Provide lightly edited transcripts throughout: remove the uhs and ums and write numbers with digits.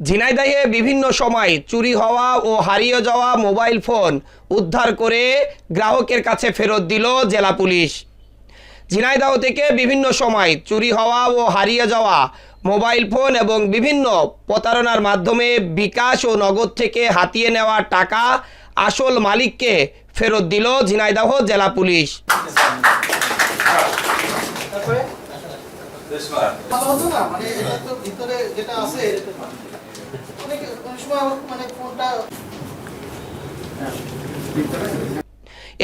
ঝিনাইদহে বিভিন্ন সময় চুরি হওয়া ও হারিয়ে যাওয়া মোবাইল ফোন উদ্ধার করে গ্রাহকের কাছে ফেরত দিল জেলা পুলিশ। ঝিনাইদহ থেকে বিভিন্ন সময় চুরি হওয়া ও হারিয়ে যাওয়া মোবাইল ফোন এবং বিভিন্ন প্রতারণার মাধ্যমে বিকাশ ও নগদ থেকে হাতিয়ে নেওয়া টাকা আসল মালিককে ফেরত দিল ঝিনাইদহ জেলা পুলিশ।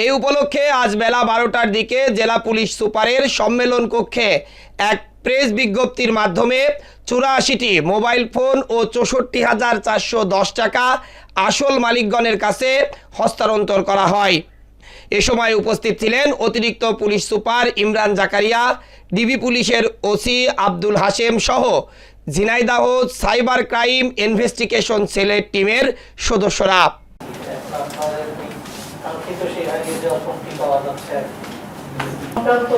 এই উপলক্ষে আজ বেলা 12টার দিকে জেলা পুলিশ সুপারের সম্মেলন কক্ষে এক প্রেস বিজ্ঞপ্তির মাধ্যমে 84টি মোবাইল ফোন ও 64,410 টাকা আসল মালিকগণের কাছে হস্তান্তর করা হয়। এ সময় উপস্থিত ছিলেন অতিরিক্ত police super Imran Zakaria, DB পুলিশের ওসি আব্দুল হাশেম সহ ঝিনাইদহ সাইবার ক্রাইম ইনভেস্টিগেশন সেলের টিমের সদস্যরা।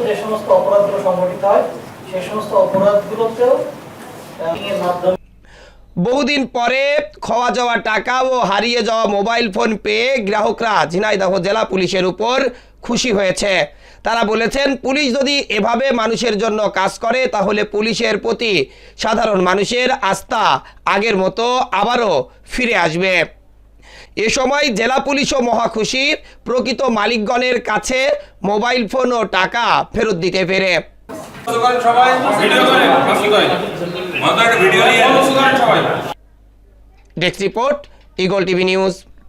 যে সমস্ত অপরাধগুলো সংঘটিত হয় সেই সমস্ত অপরাধগুলোতেও বহুদিন পরে খোয়া যাওয়া টাকা ও হারিয়ে যাওয়া মোবাইল ফোন পেয়ে গ্রাহকরা ঝিনাইদহ জেলা পুলিশের উপর খুশি হয়েছে। তারা বলেছেন, পুলিশ যদি এভাবে মানুষের জন্য কাজ করে তাহলে পুলিশের প্রতি সাধারণ মানুষের আস্থা আগের মতো আবারও ফিরে আসবে। এ সময় জেলা পুলিশও মহা খুশি প্রকৃত মালিকগণের কাছে মোবাইল ফোন ও টাকা ফেরত দিতে পেরে। Desk report, eagle TV news.